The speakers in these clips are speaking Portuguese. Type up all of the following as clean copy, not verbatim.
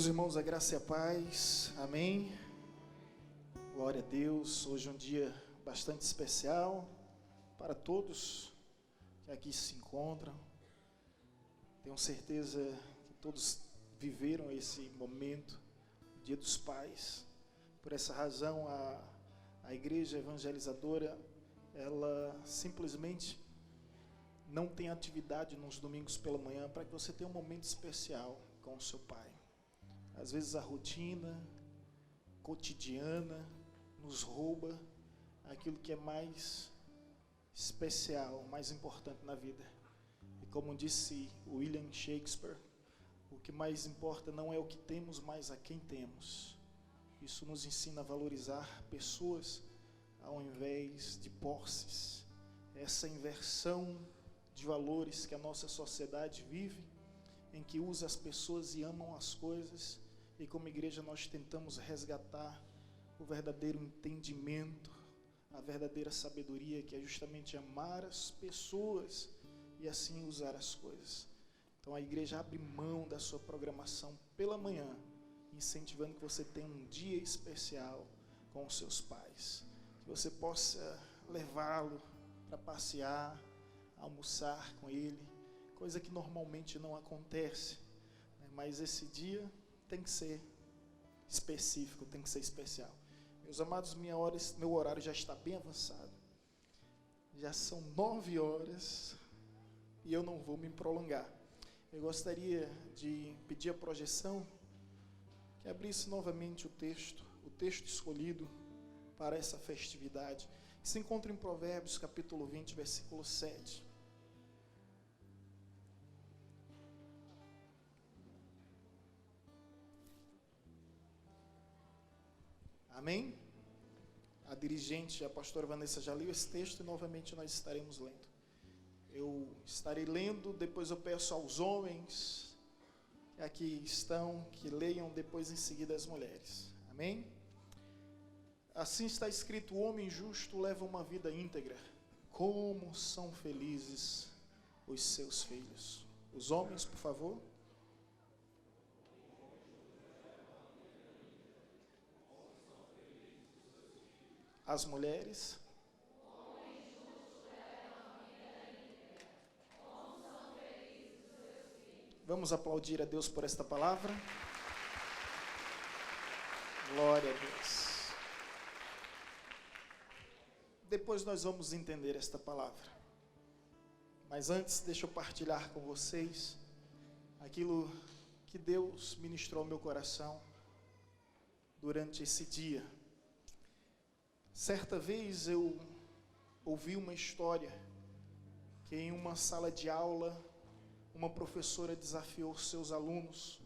Meus irmãos, a graça e a paz, amém. Glória a Deus. Hoje é um dia bastante especial para todos que aqui se encontram. Tenho certeza que todos viveram esse momento, o Dia dos Pais. Por essa razão, a igreja evangelizadora, ela simplesmente não tem atividade nos domingos pela manhã para que você tenha um momento especial com o seu pai. Às vezes a rotina cotidiana nos rouba aquilo que é mais especial, mais importante na vida. E como disse William Shakespeare, o que mais importa não é o que temos, mas a quem temos. Isso nos ensina a valorizar pessoas ao invés de posses. Essa inversão de valores que a nossa sociedade vive, em que usa as pessoas e amam as coisas, e como igreja nós tentamos resgatar o verdadeiro entendimento, a verdadeira sabedoria, que é justamente amar as pessoas e assim usar as coisas. Então a igreja abre mão da sua programação pela manhã, incentivando que você tenha um dia especial com os seus pais, que você possa levá-lo para passear, almoçar com ele, coisa que normalmente não acontece, né? Mas esse dia tem que ser específico, tem que ser especial. Meus amados, meu horário já está bem avançado. Já são 9 horas e eu não vou me prolongar. Eu gostaria de pedir a projeção que abrisse novamente o texto escolhido para essa festividade, que se encontra em Provérbios, capítulo 20, versículo 7. Amém? A dirigente, a pastora Vanessa, já leu esse texto e novamente nós estaremos lendo. Eu estarei lendo, depois eu peço aos homens que aqui estão, que leiam depois em seguida as mulheres. Amém? Assim está escrito: o homem justo leva uma vida íntegra. Como são felizes os seus filhos. Os homens, por favor. As mulheres. Vamos aplaudir a Deus por esta palavra. Glória a Deus. Depois nós vamos entender esta palavra. Mas antes, deixa eu partilhar com vocês aquilo que Deus ministrou ao meu coração durante esse dia. Certa vez eu ouvi uma história que em uma sala de aula uma professora desafiou seus alunos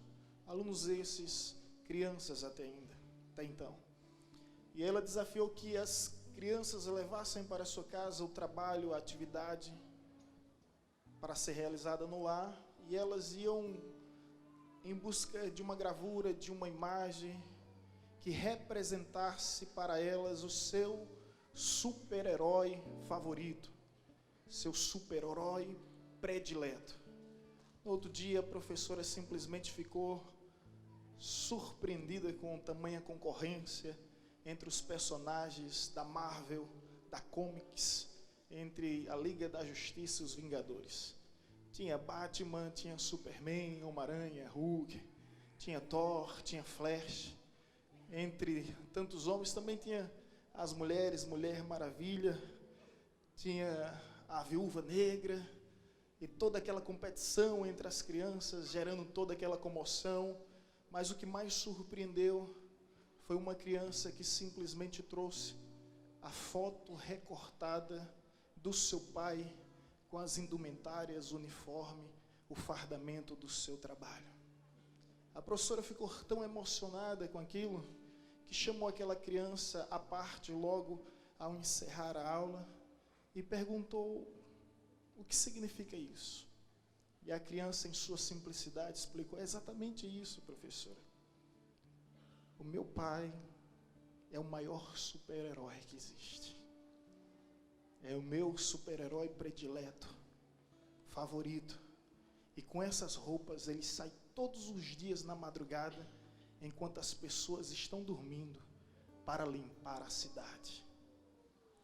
esses, crianças até então. E ela desafiou que as crianças levassem para sua casa o trabalho, a atividade para ser realizada no lar, e elas iam em busca de uma gravura, de uma imagem que representasse para elas o seu super-herói favorito, seu super-herói predileto. No outro dia, a professora simplesmente ficou surpreendida com tamanha concorrência entre os personagens da Marvel, da Comics, entre a Liga da Justiça e os Vingadores. Tinha Batman, tinha Superman, Homem-Aranha, Hulk, tinha Thor, tinha Flash. Entre tantos homens também tinha as mulheres, Mulher Maravilha, tinha a Viúva Negra, e toda aquela competição entre as crianças, gerando toda aquela comoção. Mas o que mais surpreendeu foi uma criança que simplesmente trouxe a foto recortada do seu pai com as indumentárias, o uniforme, o fardamento do seu trabalho. A professora ficou tão emocionada com aquilo que chamou aquela criança à parte logo ao encerrar a aula e perguntou o que significa isso. E a criança, em sua simplicidade, explicou: é exatamente isso, professora. O meu pai é o maior super-herói que existe. É o meu super-herói predileto, favorito. E com essas roupas ele sai todos os dias na madrugada enquanto as pessoas estão dormindo, para limpar a cidade.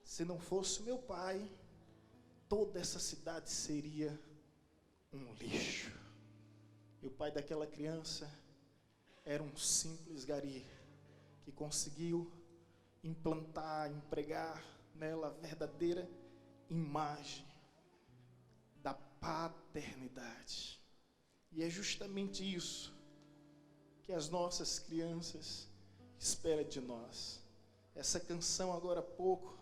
Se não fosse o meu pai, toda essa cidade seria um lixo. E o pai daquela criança era um simples gari que conseguiu implantar, empregar nela a verdadeira imagem da paternidade. E é justamente isso que as nossas crianças esperam de nós. Essa canção agora há pouco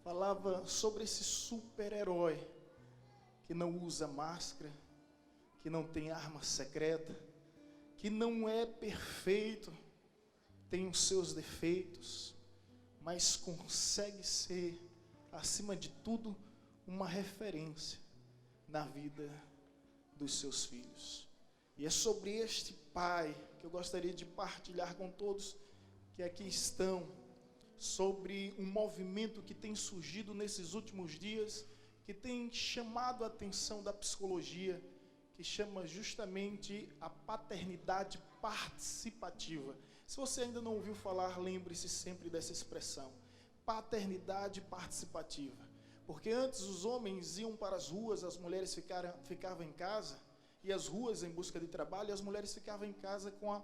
falava sobre esse super-herói que não usa máscara, que não tem arma secreta, que não é perfeito, tem os seus defeitos, mas consegue ser, acima de tudo, uma referência na vida dos seus filhos. E é sobre este pai que eu gostaria de partilhar com todos que aqui estão, sobre um movimento que tem surgido nesses últimos dias, que tem chamado a atenção da psicologia, que chama justamente a paternidade participativa. Se você ainda não ouviu falar, lembre-se sempre dessa expressão, paternidade participativa. Porque antes os homens iam para as ruas, as mulheres ficavam em casa, e as ruas em busca de trabalho, e as mulheres ficavam em casa com a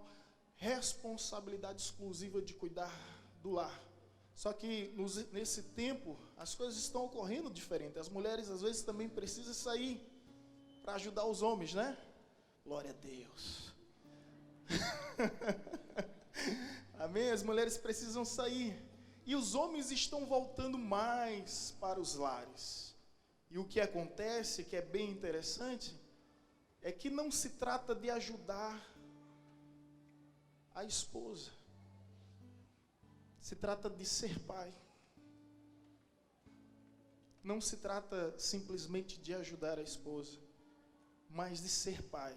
responsabilidade exclusiva de cuidar do lar. Só que nesse tempo, as coisas estão ocorrendo diferente. As mulheres, às vezes, também precisam sair para ajudar os homens, né? Glória a Deus. Amém? As mulheres precisam sair. E os homens estão voltando mais para os lares. E o que acontece, que é bem interessante, é que não se trata de ajudar a esposa. Se trata de ser pai. Não se trata simplesmente de ajudar a esposa, mas de ser pai.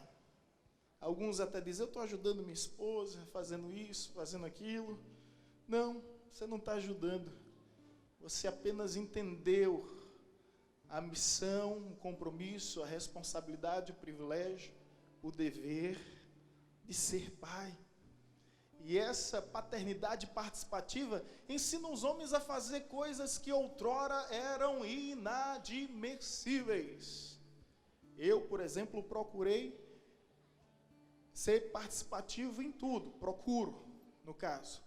Alguns até dizem, eu estou ajudando minha esposa, fazendo isso, fazendo aquilo. Não, você não está ajudando. Você apenas entendeu a missão, o compromisso, a responsabilidade, o privilégio, o dever de ser pai. E essa paternidade participativa ensina os homens a fazer coisas que outrora eram inadmissíveis. Eu, por exemplo, procurei ser participativo em tudo, procuro, no caso.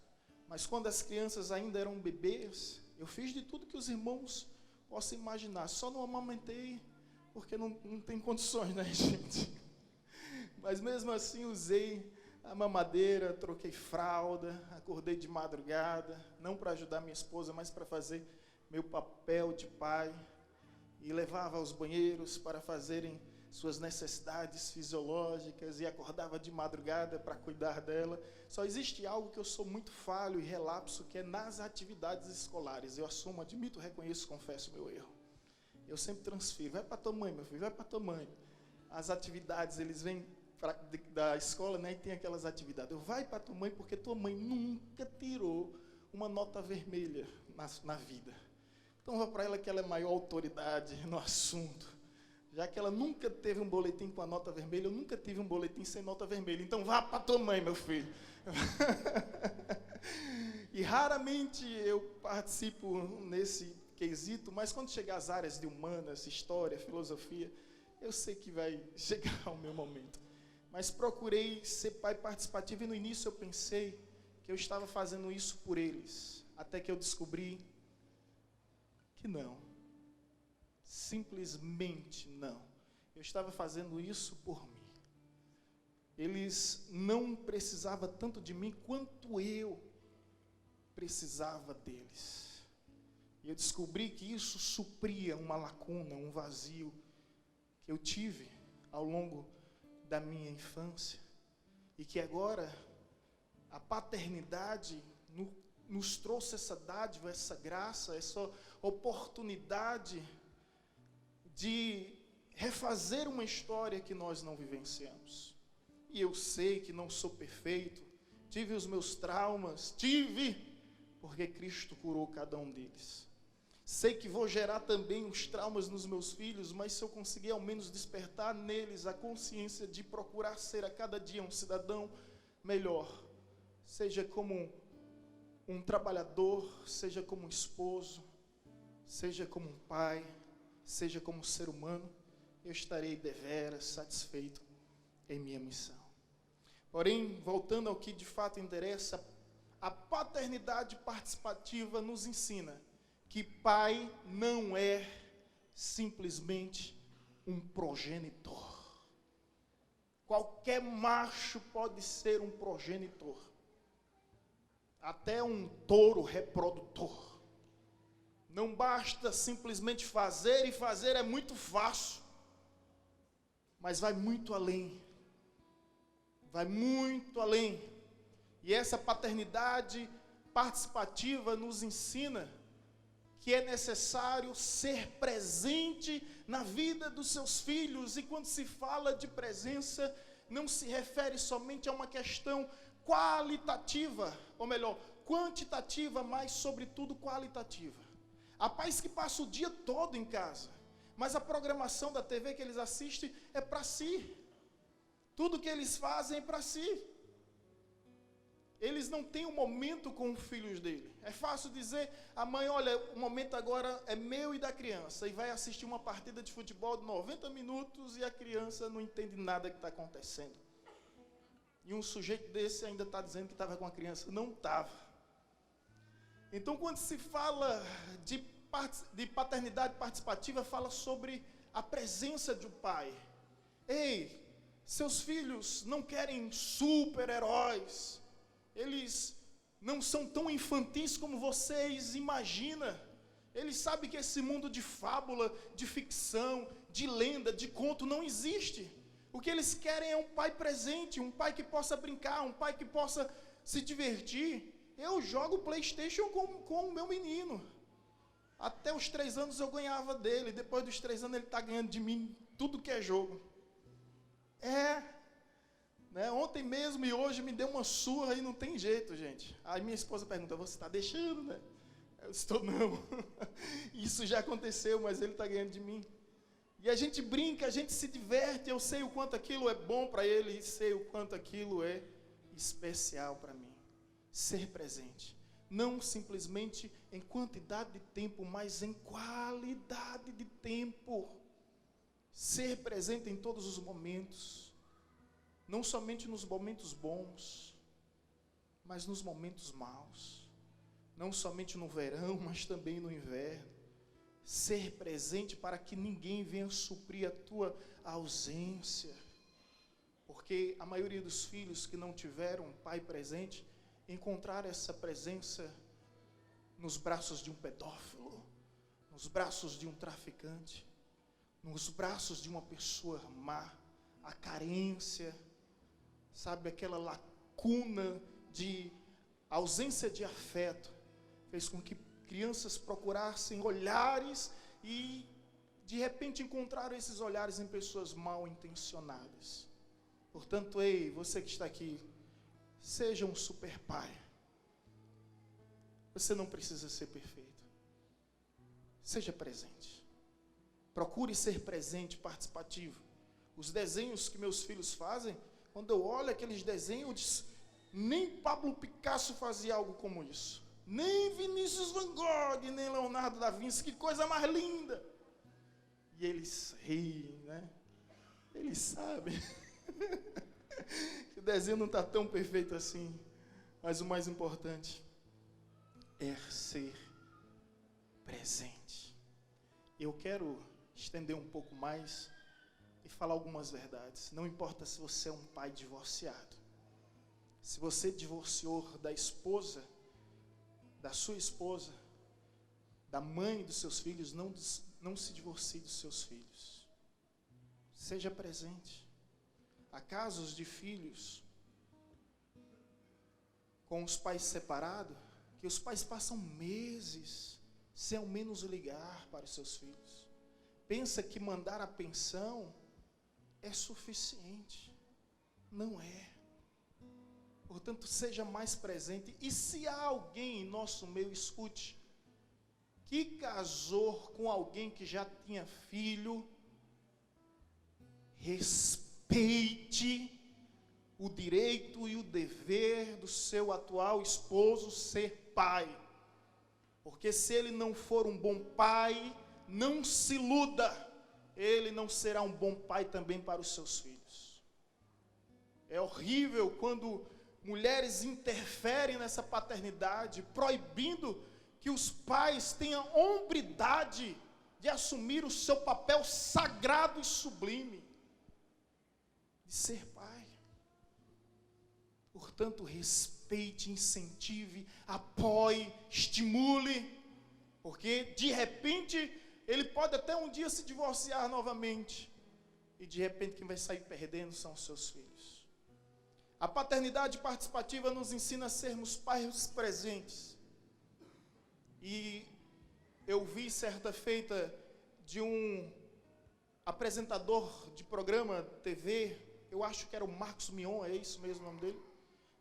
Mas quando as crianças ainda eram bebês, eu fiz de tudo que os irmãos possam imaginar. Só não amamentei, porque não tem condições, né, gente? Mas mesmo assim usei a mamadeira, troquei fralda, acordei de madrugada, não para ajudar minha esposa, mas para fazer meu papel de pai, e levava aos banheiros para fazerem suas necessidades fisiológicas, e acordava de madrugada para cuidar dela. Só existe algo que eu sou muito falho e relapso, que é nas atividades escolares. Eu assumo, admito, reconheço, confesso o meu erro. Eu sempre transfiro, vai para tua mãe, meu filho, vai para tua mãe. As atividades, eles vêm da escola, né, e tem aquelas atividades. Eu vai para tua mãe, porque tua mãe nunca tirou uma nota vermelha na vida. Então vá para ela que ela é maior autoridade no assunto. Já que ela nunca teve um boletim com a nota vermelha, eu nunca tive um boletim sem nota vermelha. Então vá para tua mãe, meu filho. E raramente eu participo nesse quesito, mas quando chegar às áreas de humanas, história, filosofia, eu sei que vai chegar o meu momento. Mas procurei ser pai participativo, e no início eu pensei que eu estava fazendo isso por eles, até que eu descobri que não. Simplesmente não. Eu estava fazendo isso por mim. Eles não precisavam tanto de mim quanto eu precisava deles. E eu descobri que isso supria uma lacuna, um vazio que eu tive ao longo da minha infância, e que agora a paternidade nos trouxe essa dádiva, essa graça, essa oportunidade de refazer uma história que nós não vivenciamos. E eu sei que não sou perfeito, tive os meus traumas, porque Cristo curou cada um deles. Sei que vou gerar também os traumas nos meus filhos, mas se eu conseguir ao menos despertar neles a consciência de procurar ser a cada dia um cidadão melhor, seja como um trabalhador, seja como um esposo, seja como um pai, seja como um ser humano, eu estarei deveras satisfeito em minha missão. Porém, voltando ao que de fato interessa, a paternidade participativa nos ensina que pai não é simplesmente um progenitor. Qualquer macho pode ser um progenitor. Até um touro reprodutor. Não basta simplesmente fazer, e fazer é muito fácil. Mas vai muito além. Vai muito além. E essa paternidade participativa nos ensina que é necessário ser presente na vida dos seus filhos. E quando se fala de presença, não se refere somente a uma questão qualitativa, ou melhor, quantitativa, mas sobretudo qualitativa. Há pais que passam o dia todo em casa, mas a programação da TV que eles assistem é para si. Tudo que eles fazem é para si. Eles não têm um momento com os filhos dele. É fácil dizer, a mãe, olha, o momento agora é meu e da criança, e vai assistir uma partida de futebol de 90 minutos e a criança não entende nada que está acontecendo. E um sujeito desse ainda está dizendo que estava com a criança. Não estava. Então, quando se fala de paternidade participativa, fala sobre a presença de um pai. Ei, seus filhos não querem super-heróis. Eles não são tão infantis como vocês imaginam. Eles sabem que esse mundo de fábula, de ficção, de lenda, de conto não existe. O que eles querem é um pai presente, um pai que possa brincar, um pai que possa se divertir. Eu jogo PlayStation com o meu menino. Até os 3 anos eu ganhava dele. Depois dos 3 anos ele está ganhando de mim tudo que é jogo. Ontem mesmo e hoje me deu uma surra e não tem jeito, gente. Aí minha esposa pergunta, você está deixando, né? Eu estou, não. Isso já aconteceu, mas ele está ganhando de mim. E a gente brinca, a gente se diverte, eu sei o quanto aquilo é bom para ele, e sei o quanto aquilo é especial para mim. Ser presente. Não simplesmente em quantidade de tempo, mas em qualidade de tempo. Ser presente em todos os momentos. Não somente nos momentos bons, mas nos momentos maus. Não somente no verão, mas também no inverno. Ser presente para que ninguém venha suprir a tua ausência. Porque a maioria dos filhos que não tiveram um pai presente, encontraram essa presença nos braços de um pedófilo, nos braços de um traficante, nos braços de uma pessoa má, a carência, sabe, aquela lacuna de ausência de afeto, fez com que crianças procurassem olhares e, de repente, encontraram esses olhares em pessoas mal intencionadas. Portanto, ei, você que está aqui, seja um super pai. Você não precisa ser perfeito. Seja presente. Procure ser presente, participativo. Os desenhos que meus filhos fazem, quando eu olho aqueles desenhos, eu digo, nem Pablo Picasso fazia algo como isso. Nem Vinícius Van Gogh, nem Leonardo da Vinci, que coisa mais linda. E eles riem, né? Eles sabem que o desenho não está tão perfeito assim. Mas o mais importante é ser presente. Eu quero estender um pouco mais e falar algumas verdades. Não importa se você é um pai divorciado. Se você divorciou da esposa, da sua esposa, da mãe dos seus filhos, não se divorcie dos seus filhos. Seja presente. Há casos de filhos com os pais separados, que os pais passam meses sem ao menos ligar para os seus filhos. Pensa que mandar a pensão é suficiente. Não é. Portanto, seja mais presente. E se há alguém em nosso meio, escute, que casou com alguém que já tinha filho, respeite o direito e o dever do seu atual esposo ser pai. Porque se ele não for um bom pai, não se iluda, ele não será um bom pai também para os seus filhos. É horrível quando mulheres interferem nessa paternidade, proibindo que os pais tenham hombridade de assumir o seu papel sagrado e sublime de ser pai. Portanto, respeite, incentive, apoie, estimule, porque de repente ele pode até um dia se divorciar novamente, e de repente quem vai sair perdendo são os seus filhos. A paternidade participativa nos ensina a sermos pais presentes. E eu vi certa feita de um apresentador de programa TV, eu acho que era o Marcos Mion, é isso mesmo o nome dele?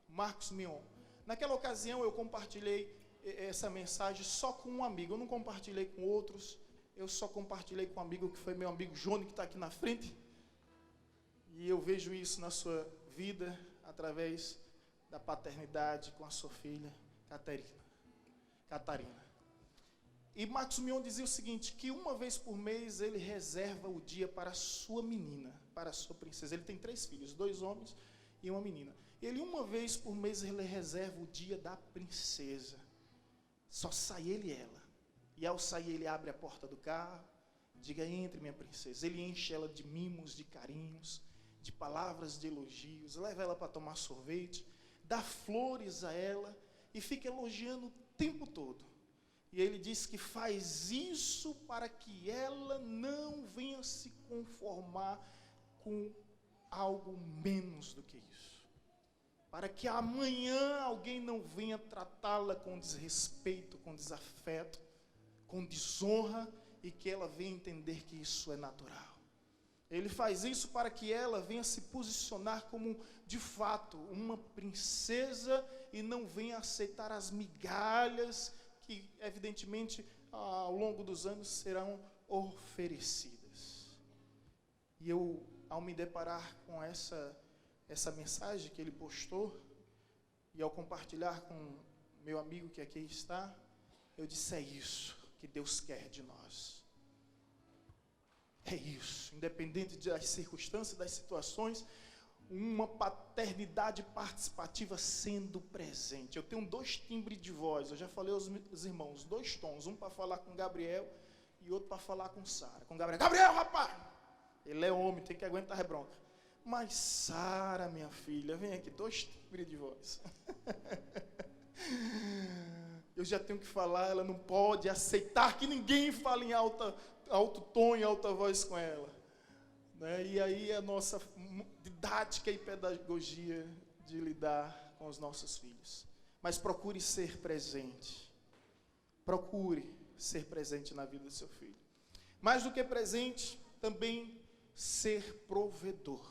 Marcos Mion. Naquela ocasião eu compartilhei essa mensagem só com um amigo, eu não compartilhei com outros, eu só compartilhei com um amigo que foi meu amigo Jônio, que está aqui na frente, e eu vejo isso na sua vida, através da paternidade com a sua filha, Catarina. E Marcos Mion dizia o seguinte, que uma vez por mês ele reserva o dia para a sua menina, para a sua princesa. Ele tem 3 filhos, 2 homens e uma menina. Ele, uma vez por mês, ele reserva o dia da princesa. Só sai ele e ela. E ao sair, ele abre a porta do carro, diga, entre, minha princesa. Ele enche ela de mimos, de carinhos, de palavras de elogios, leva ela para tomar sorvete, dá flores a ela e fica elogiando o tempo todo. E ele diz que faz isso para que ela não venha se conformar com algo menos do que isso. Para que amanhã alguém não venha tratá-la com desrespeito, com desafeto, com desonra, e que ela venha entender que isso é natural. Ele faz isso para que ela venha se posicionar como, de fato, uma princesa e não venha aceitar as migalhas que, evidentemente, ao longo dos anos serão oferecidas. E eu, ao me deparar com essa mensagem que ele postou, e ao compartilhar com meu amigo que aqui está, eu disse, é isso que Deus quer de nós. É isso, independente das circunstâncias, das situações, uma paternidade participativa sendo presente. Eu tenho 2 timbres de voz, eu já falei aos irmãos, 2 tons, um para falar com Gabriel e outro para falar com Sara. Com Gabriel, rapaz! Ele é homem, tem que aguentar a bronca. Mas Sara, minha filha, vem aqui, 2 timbres de voz. Eu já tenho que falar, ela não pode aceitar que ninguém fale em alto tom e alta voz com ela. Né? E aí a nossa didática e pedagogia de lidar com os nossos filhos. Mas procure ser presente. Procure ser presente na vida do seu filho. Mais do que presente, também ser provedor.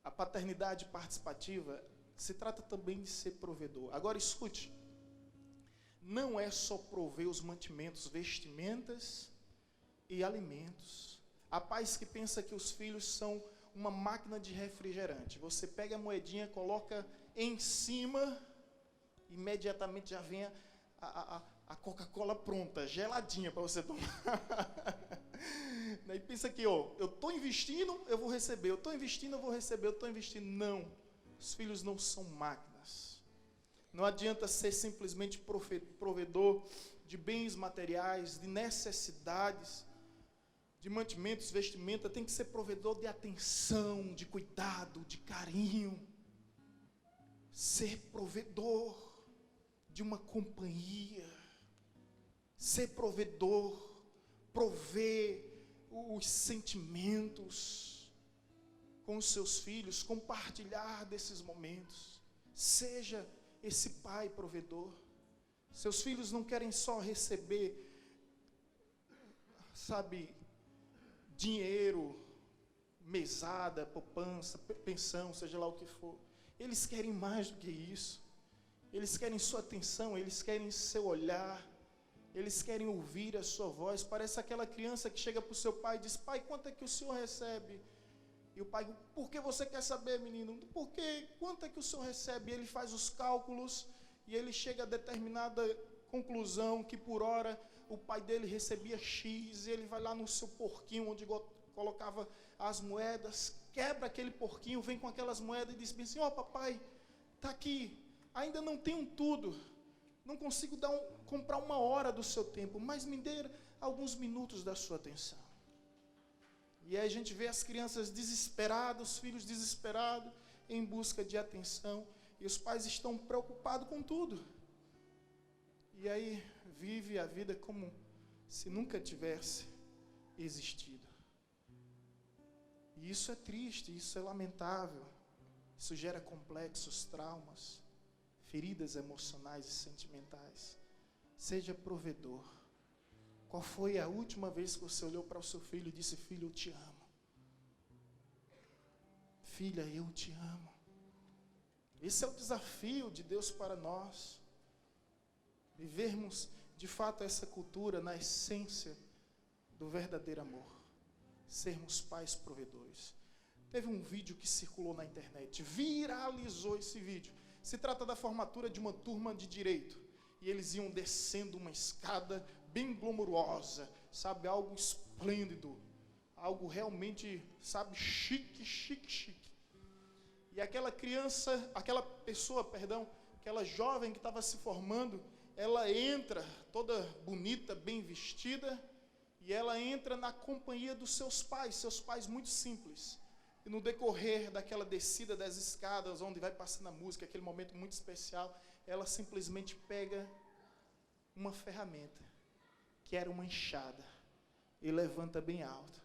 A paternidade participativa se trata também de ser provedor. Agora escute, não é só prover os mantimentos, vestimentas e alimentos. Há pais que pensam que os filhos são uma máquina de refrigerante. Você pega a moedinha, coloca em cima, imediatamente já vem a Coca-Cola pronta, geladinha para você tomar. E pensa que, eu estou investindo, eu vou receber, eu estou investindo, eu vou receber, eu estou investindo. Não, os filhos não são máquinas. Não adianta ser simplesmente provedor de bens materiais, de necessidades, de mantimentos, vestimenta. Tem que ser provedor de atenção, de cuidado, de carinho. Ser provedor de uma companhia. Ser provedor, prover os sentimentos com os seus filhos, compartilhar desses momentos. Seja esse pai provedor. Seus filhos não querem só receber, dinheiro, mesada, poupança, pensão, seja lá o que for. Eles querem mais do que isso. Eles querem sua atenção, eles querem seu olhar, eles querem ouvir a sua voz. Parece aquela criança que chega para o seu pai e diz, pai, quanto é que o senhor recebe E o pai, por que você quer saber, menino? Porque quanto é que o senhor recebe? E ele faz os cálculos e ele chega a determinada conclusão que por hora o pai dele recebia X, e ele vai lá no seu porquinho onde colocava as moedas, quebra aquele porquinho, vem com aquelas moedas e diz bem assim, papai, está aqui, ainda não tenho tudo, não consigo comprar 1 hora do seu tempo, mas me dê alguns minutos da sua atenção. E aí a gente vê as crianças desesperadas, os filhos desesperados, em busca de atenção, e os pais estão preocupados com tudo. E aí vive a vida como se nunca tivesse existido. E isso é triste, isso é lamentável. Isso gera complexos, traumas, feridas emocionais e sentimentais. Seja provedor. Qual foi a última vez que você olhou para o seu filho e disse, filho, eu te amo. Filha, eu te amo. Esse é o desafio de Deus para nós. Vivermos, de fato, essa cultura na essência do verdadeiro amor. Sermos pais provedores. Teve um vídeo que circulou na internet, viralizou esse vídeo. Se trata da formatura de uma turma de direito. E eles iam descendo uma escada bem glamourosa, sabe, algo esplêndido, algo realmente, sabe, chique. E aquela jovem que estava se formando, ela entra toda bonita, bem vestida, e ela entra na companhia dos seus pais muito simples. E no decorrer daquela descida das escadas, onde vai passando a música, aquele momento muito especial, ela simplesmente pega uma ferramenta, que era uma enxada, e levanta bem alto.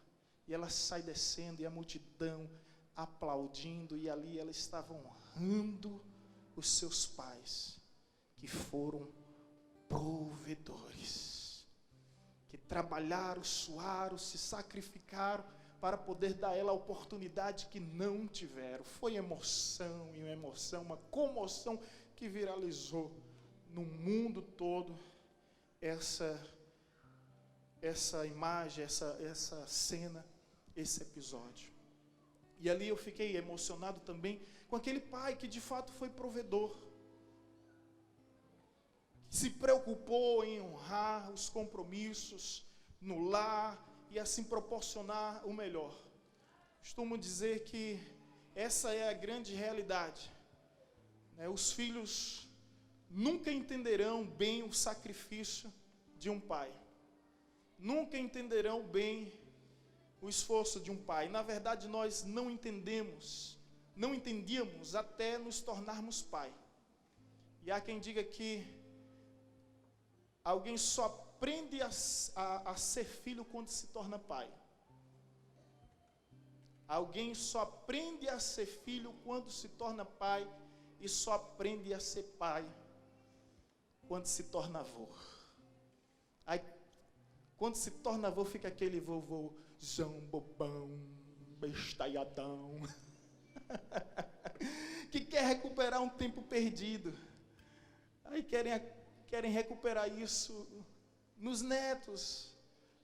E ela sai descendo, e a multidão aplaudindo, e ali ela estava honrando os seus pais, que foram provedores, que trabalharam, suaram, se sacrificaram, para poder dar a ela a oportunidade que não tiveram. Foi emoção, e uma emoção, uma comoção que viralizou no mundo todo essa imagem, essa cena, esse episódio. E ali eu fiquei emocionado também com aquele pai que de fato foi provedor, que se preocupou em honrar os compromissos no lar, e assim proporcionar o melhor. Costumo dizer que essa é a grande realidade. Os filhos nunca entenderão bem o sacrifício de um pai. Nunca entenderão bem o esforço de um pai. Na verdade, nós não entendíamos até nos tornarmos pai. E há quem diga que alguém só aprende a ser filho quando se torna pai. Alguém só aprende a ser filho quando se torna pai, e só aprende a ser pai quando se torna avô. Aí, quando se torna avô, fica aquele vovôzão bobão, bestalhadão, que quer recuperar um tempo perdido. Aí querem recuperar isso nos netos,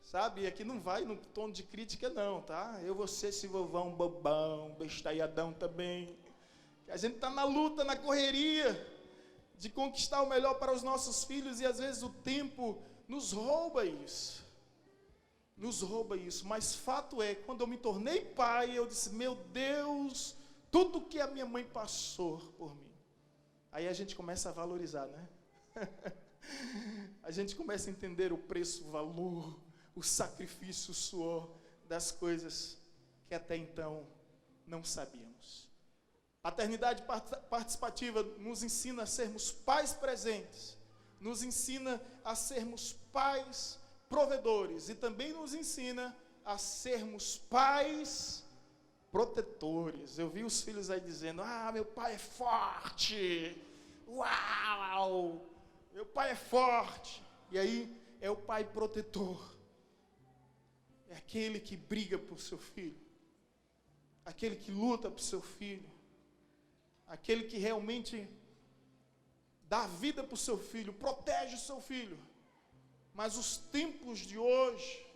sabe? Aqui não vai no tom de crítica não, tá? Eu vou ser esse vovão bobão, bestalhadão também. A gente está na luta, na correria de conquistar o melhor para os nossos filhos, e às vezes o tempo nos rouba isso. Mas fato é, quando eu me tornei pai, eu disse, meu Deus, tudo que a minha mãe passou por mim. Aí a gente começa a valorizar, né? A gente começa a entender o preço, o valor, o sacrifício, o suor das coisas que até então não sabíamos. Paternidade participativa nos ensina a sermos pais presentes, nos ensina a sermos pais provedores, e também nos ensina a sermos pais protetores. Eu vi os filhos aí dizendo, meu pai é forte, uau, meu pai é forte. E aí é o pai protetor, é aquele que briga por seu filho, aquele que luta por seu filho, aquele que realmente dá vida para o seu filho, protege o seu filho. Mas os tempos de hoje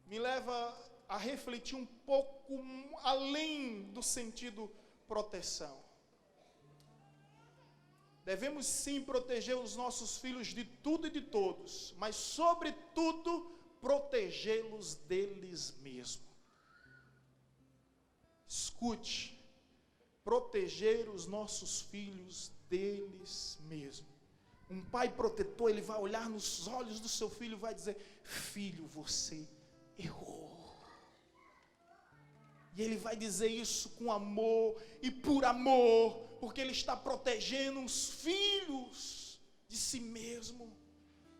me leva a refletir um pouco além do sentido proteção. Devemos sim proteger os nossos filhos de tudo e de todos, mas sobretudo protegê-los deles mesmos. Escute, proteger os nossos filhos deles mesmos. Um pai protetor, ele vai olhar nos olhos do seu filho e vai dizer: filho, você errou. E ele vai dizer isso com amor e por amor, porque ele está protegendo os filhos de si mesmo.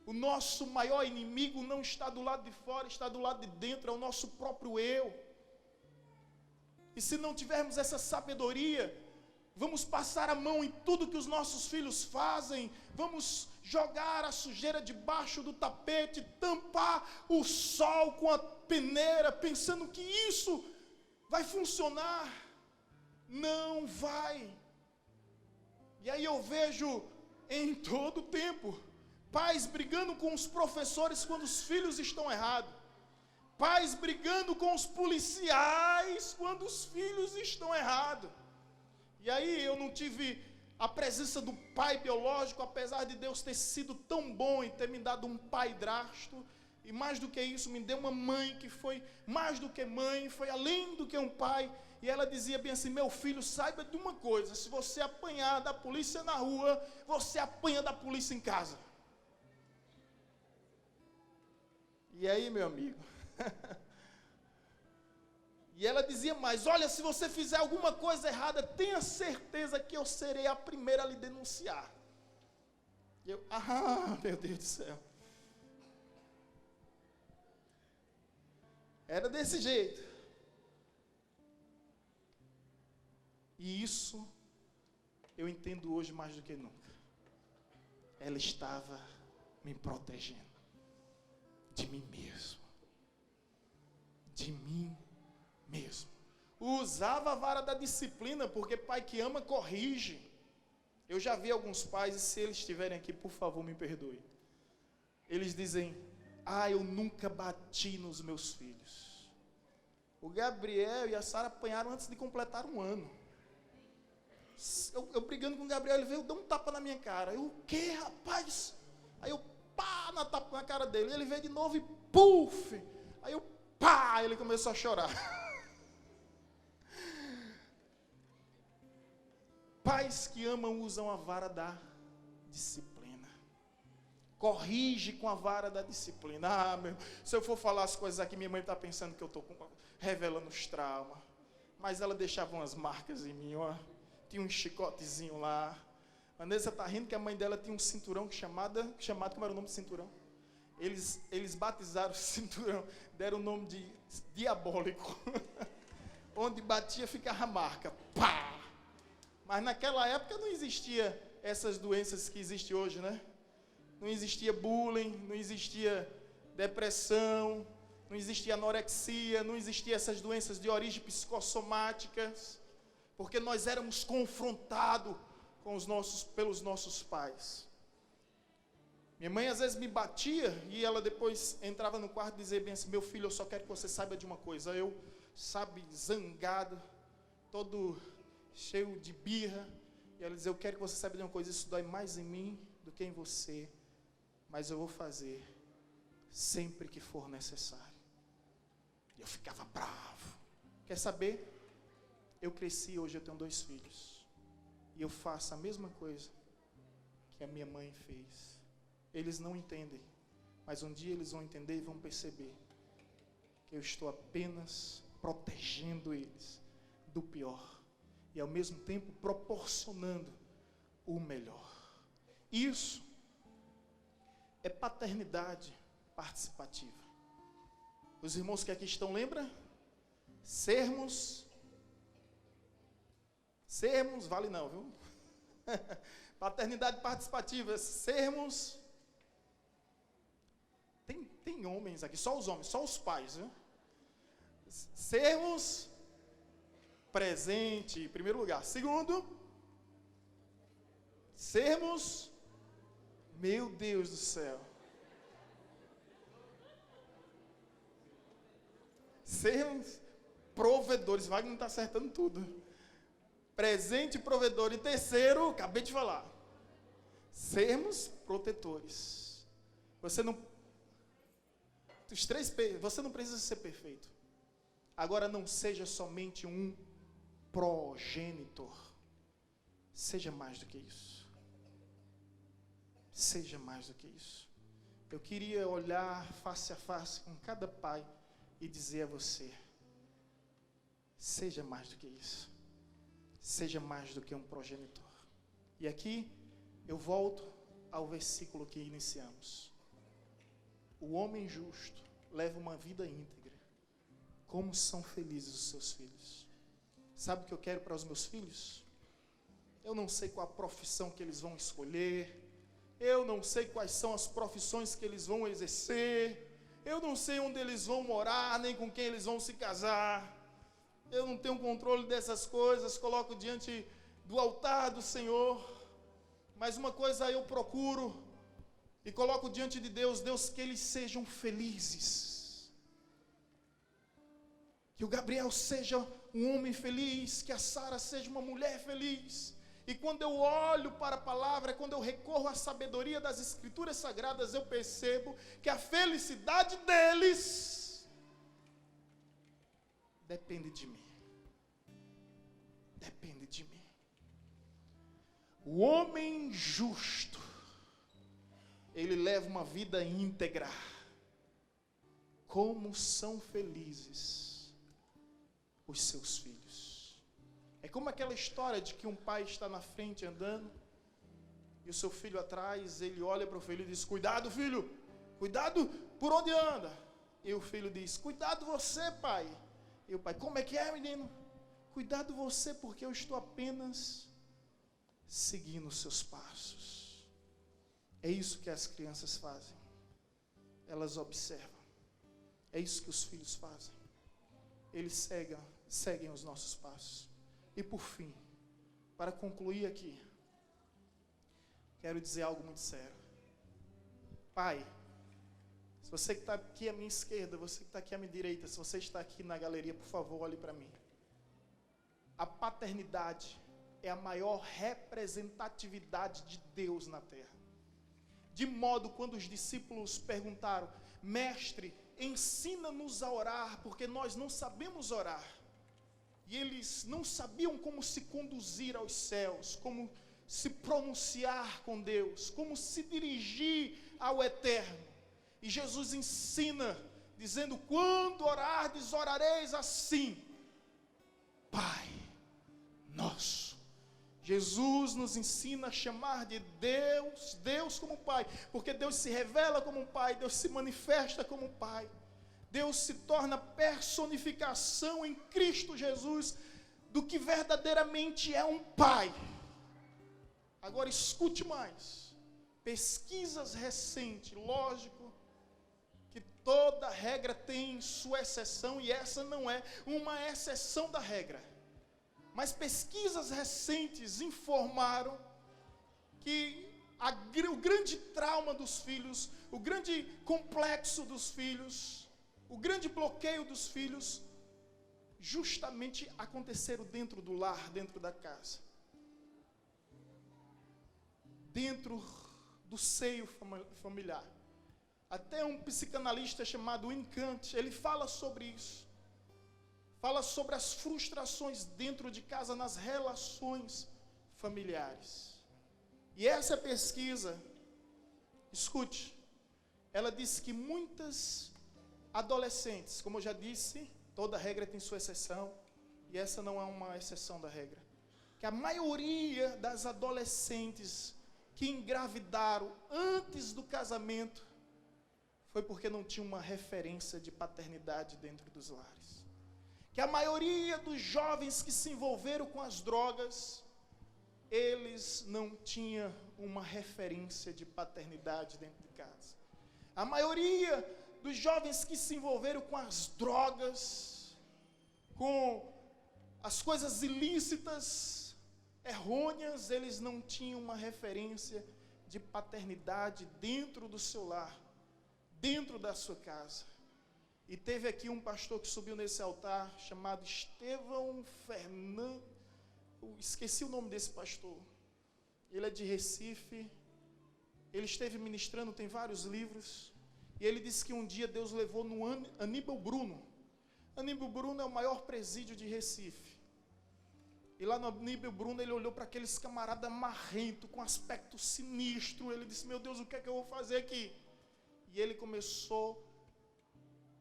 O nosso maior inimigo não está do lado de fora, está do lado de dentro, é o nosso próprio eu. E se não tivermos essa sabedoria, vamos passar a mão em tudo que os nossos filhos fazem, vamos jogar a sujeira debaixo do tapete, tampar o sol com a peneira, pensando que isso vai funcionar. Não vai. E aí eu vejo em todo o tempo pais brigando com os professores quando os filhos estão errados, pais brigando com os policiais quando os filhos estão errados. E aí eu não tive a presença do pai biológico, apesar de Deus ter sido tão bom e ter me dado um padrasto, e mais do que isso, me deu uma mãe que foi mais do que mãe, foi além do que um pai. E ela dizia bem assim: meu filho, saiba de uma coisa, se você apanhar da polícia na rua, você apanha da polícia em casa. E aí, meu amigo? E ela dizia mais: olha, se você fizer alguma coisa errada, tenha certeza que eu serei a primeira a lhe denunciar. E eu, meu Deus do céu. Era desse jeito. E isso eu entendo hoje mais do que nunca. Ela estava me protegendo de mim mesmo. De mim mesmo. Usava a vara da disciplina, porque pai que ama corrige. Eu já vi alguns pais, e se eles estiverem aqui, por favor, me perdoe. Eles dizem: eu nunca bati nos meus filhos. O Gabriel e a Sara apanharam antes de completar um ano. Eu brigando com o Gabriel, ele veio, deu um tapa na minha cara. Eu, o quê, rapaz? Aí eu, tapa na cara dele. Ele veio de novo e puf! Aí eu, ele começou a chorar. Pais que amam usam a vara da disciplina. Corrige com a vara da disciplina. Se eu for falar as coisas aqui, minha mãe está pensando que eu estou revelando os traumas. Mas ela deixava umas marcas em mim, ó. Tinha um chicotezinho lá. Vanessa está rindo que a mãe dela tinha um cinturão chamado, como era o nome do cinturão? Eles batizaram o cinturão, deram o nome de diabólico. Onde batia ficava a marca. Pá! Mas naquela época não existia essas doenças que existem hoje, né? Não existia bullying, não existia depressão, não existia anorexia, não existia essas doenças de origem psicossomáticas, porque nós éramos confrontados pelos nossos pais. Minha mãe às vezes me batia e ela depois entrava no quarto e dizia bem assim: meu filho, eu só quero que você saiba de uma coisa. Eu, zangado, todo cheio de birra, e ela dizia: eu quero que você saiba de uma coisa, isso dói mais em mim do que em você, mas eu vou fazer sempre que for necessário. E eu ficava bravo. Quer saber? Eu cresci, hoje eu tenho 2 filhos, e eu faço a mesma coisa que a minha mãe fez. Eles não entendem, mas um dia eles vão entender e vão perceber que eu estou apenas protegendo eles do pior, e ao mesmo tempo proporcionando o melhor. Isso é paternidade participativa. Os irmãos que aqui estão, lembra? Sermos, vale não, viu? Paternidade participativa, sermos. Tem homens aqui, só os homens, só os pais, viu? Sermos presente, em primeiro lugar. Segundo, sermos, meu Deus do céu. Sermos provedores. Wagner não está acertando tudo. Presente e provedor. E terceiro, acabei de falar. Sermos protetores. Você não precisa ser perfeito. Agora não seja somente um progenitor. Seja mais do que isso. Seja mais do que isso. Eu queria olhar face a face com cada pai e dizer a você: seja mais do que isso. Seja mais do que um progenitor. E aqui eu volto ao versículo que iniciamos. O homem justo leva uma vida íntegra. Como são felizes os seus filhos. Sabe o que eu quero para os meus filhos? Eu não sei qual a profissão que eles vão escolher. Eu não sei quais são as profissões que eles vão exercer. Eu não sei onde eles vão morar, nem com quem eles vão se casar. Eu não tenho controle dessas coisas. Coloco diante do altar do Senhor. Mas uma coisa eu procuro e coloco diante de Deus: Deus, que eles sejam felizes. Que o Gabriel seja um homem feliz, que a Sara seja uma mulher feliz. E quando eu olho para a palavra, quando eu recorro à sabedoria das Escrituras Sagradas, eu percebo que a felicidade deles depende de mim. Depende de mim. O homem justo, ele leva uma vida íntegra. Como são felizes os seus filhos. É como aquela história de que um pai está na frente andando e o seu filho atrás. Ele olha para o filho e diz: cuidado, filho, cuidado por onde anda. E o filho diz: cuidado você, pai. E o pai: como é que é, menino? Cuidado você, porque eu estou apenas seguindo os seus passos. É isso que as crianças fazem. Elas observam. É isso que os filhos fazem. Eles seguem os nossos passos. E por fim, para concluir aqui, quero dizer algo muito sério. Pai, se você que está aqui à minha esquerda, você que está aqui à minha direita, se você está aqui na galeria, por favor, olhe para mim. A paternidade é a maior representatividade de Deus na terra. De modo, quando os discípulos perguntaram: mestre, ensina-nos a orar, porque nós não sabemos orar. E eles não sabiam como se conduzir aos céus, como se pronunciar com Deus, como se dirigir ao Eterno. E Jesus ensina, dizendo: quando orardes, orareis assim: Pai Nosso. Jesus nos ensina a chamar de Deus como Pai, porque Deus se revela como um Pai, Deus se manifesta como um Pai. Deus se torna personificação em Cristo Jesus do que verdadeiramente é um Pai. Agora escute mais. Pesquisas recentes, lógico que toda regra tem sua exceção e essa não é uma exceção da regra. Mas pesquisas recentes informaram que o grande trauma dos filhos, o grande complexo dos filhos, o grande bloqueio dos filhos, justamente aconteceram dentro do lar, dentro da casa. Dentro do seio familiar. Até um psicanalista chamado Kant, ele fala sobre isso. Fala sobre as frustrações dentro de casa, nas relações familiares. E essa pesquisa, escute, ela disse que muitas adolescentes, como eu já disse, toda regra tem sua exceção, e essa não é uma exceção da regra, que a maioria das adolescentes que engravidaram antes do casamento foi porque não tinha uma referência de paternidade dentro dos lares. Que a maioria dos jovens que se envolveram com as drogas, eles não tinham uma referência de paternidade dentro de casa. A maioria dos jovens que se envolveram com as drogas, com as coisas ilícitas, errôneas, eles não tinham uma referência de paternidade dentro do seu lar, dentro da sua casa. E teve aqui um pastor que subiu nesse altar, chamado Estevão Fernando. Eu esqueci o nome desse pastor. Ele é de Recife. Ele esteve ministrando, tem vários livros. E ele disse que um dia Deus levou no Aníbal Bruno. Aníbal Bruno é o maior presídio de Recife. E lá no Aníbal Bruno ele olhou para aqueles camaradas marrentos, com aspecto sinistro. Ele disse, meu Deus, o que é que eu vou fazer aqui? E ele começou,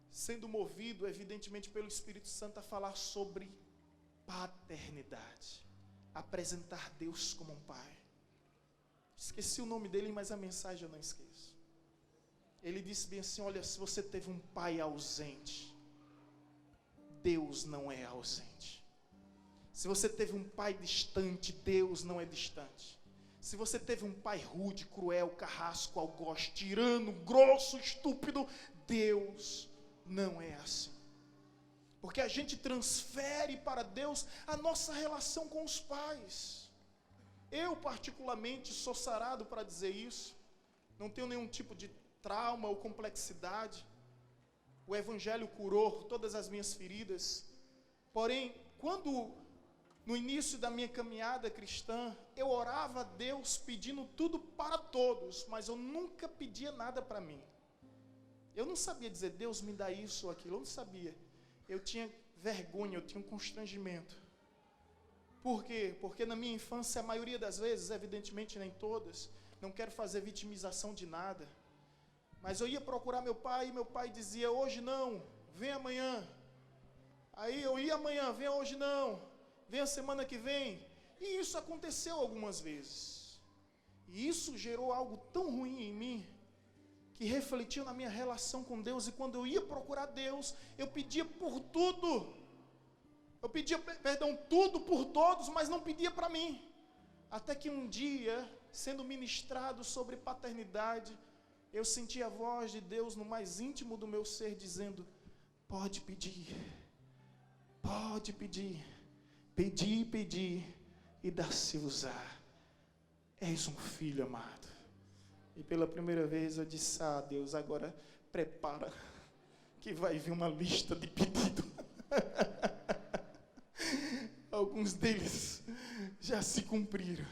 sendo movido, evidentemente, pelo Espírito Santo, a falar sobre paternidade. Apresentar Deus como um pai. Esqueci o nome dele, mas a mensagem eu não esqueço. Ele disse bem assim, olha, se você teve um pai ausente, Deus não é ausente. Se você teve um pai distante, Deus não é distante. Se você teve um pai rude, cruel, carrasco, algoz, tirano, grosso, estúpido, Deus não é assim. Porque a gente transfere para Deus a nossa relação com os pais. Eu, particularmente, sou sarado para dizer isso. Não tenho nenhum tipo de trauma ou complexidade. O Evangelho curou todas as minhas feridas. Porém, quando no início da minha caminhada cristã, eu orava a Deus pedindo tudo para todos, mas eu nunca pedia nada para mim. Eu não sabia dizer, Deus me dá isso ou aquilo, eu não sabia. Eu tinha vergonha, eu tinha um constrangimento. Por quê? Porque na minha infância, a maioria das vezes, evidentemente nem todas, não quero fazer vitimização de nada, mas eu ia procurar meu pai, e meu pai dizia, hoje não, vem amanhã. Aí eu ia amanhã, vem hoje não, vem a semana que vem. E isso aconteceu algumas vezes. E isso gerou algo tão ruim em mim, que refletiu na minha relação com Deus. E quando eu ia procurar Deus, eu pedia por tudo. Eu pedia, tudo por todos, mas não pedia para mim. Até que um dia, sendo ministrado sobre paternidade, eu senti a voz de Deus no mais íntimo do meu ser, dizendo, pode pedir, pedir, pedir, e dar-se-vos-á. És um filho amado. E pela primeira vez eu disse, Deus, agora prepara, que vai vir uma lista de pedido. Alguns deles já se cumpriram.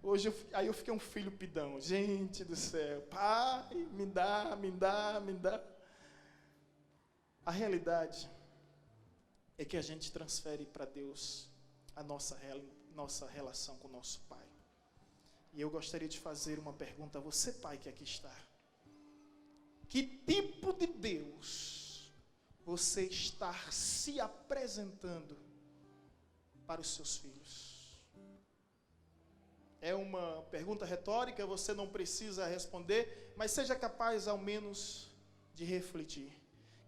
Hoje aí eu fiquei um filho pidão. Gente do céu, pai, me dá. A realidade é que a gente transfere para Deus a nossa relação com o nosso pai. E eu gostaria de fazer uma pergunta a você, pai, que aqui está. Que tipo de Deus você está se apresentando para os seus filhos? É uma pergunta retórica, você não precisa responder, mas seja capaz ao menos de refletir.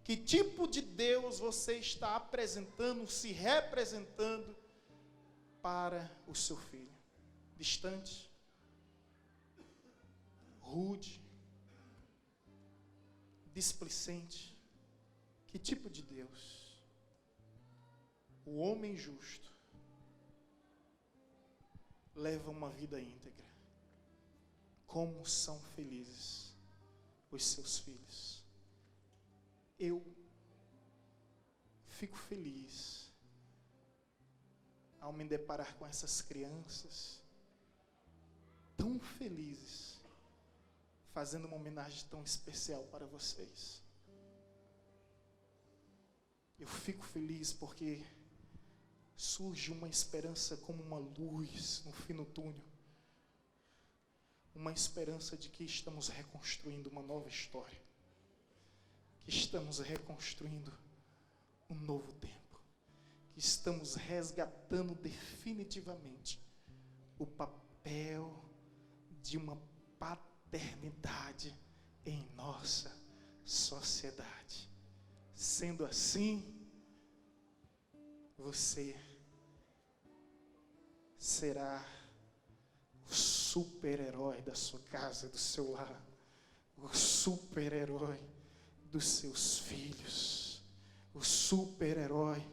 Que tipo de Deus você está apresentando, se representando para o seu filho? Distante? Rude? Displicente? Que tipo de Deus? O homem justo leva uma vida íntegra. Como são felizes os seus filhos. Eu fico feliz ao me deparar com essas crianças tão felizes, fazendo uma homenagem tão especial para vocês. Eu fico feliz porque surge uma esperança como uma luz no fim do túnel. Uma esperança de que estamos reconstruindo uma nova história. Que estamos reconstruindo um novo tempo. Que estamos resgatando definitivamente o papel de uma paternidade em nossa sociedade. Sendo assim, você será o super-herói da sua casa, do seu lar, o super-herói dos seus filhos, o super-herói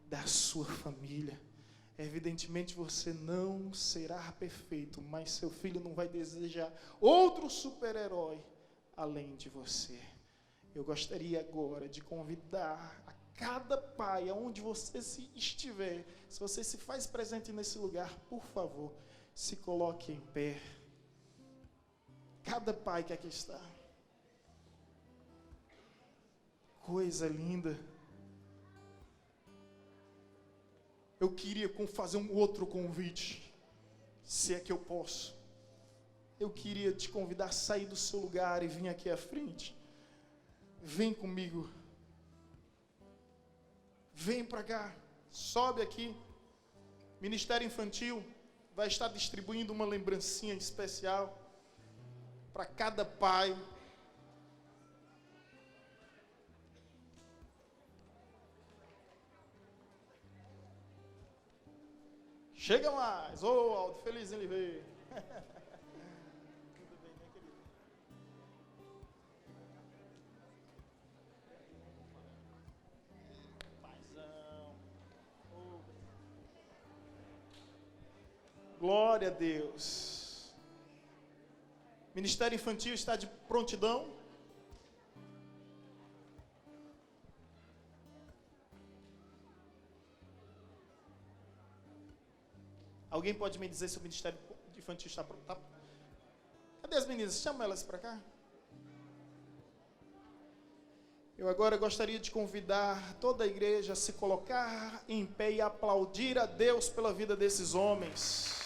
da sua família. Evidentemente você não será perfeito, mas seu filho não vai desejar outro super-herói além de você. Eu gostaria agora de convidar a cada pai, aonde você se estiver, se você se faz presente nesse lugar, por favor, se coloque em pé. Cada pai que aqui está. Coisa linda. Eu queria fazer um outro convite, se é que eu posso. Eu queria te convidar a sair do seu lugar e vir aqui à frente. Vem comigo. Vem para cá. Sobe aqui. Ministério Infantil vai estar distribuindo uma lembrancinha especial para cada pai. Chega mais. Ô, Aldo, feliz em lhe ver. Tudo bem, minha querida? Paizão. Glória a Deus. Ministério Infantil está de prontidão. Alguém pode me dizer se o Ministério Infantil está pronto? Tá? Cadê as meninas? Chama elas para cá. Eu agora gostaria de convidar toda a igreja a se colocar em pé e aplaudir a Deus pela vida desses homens.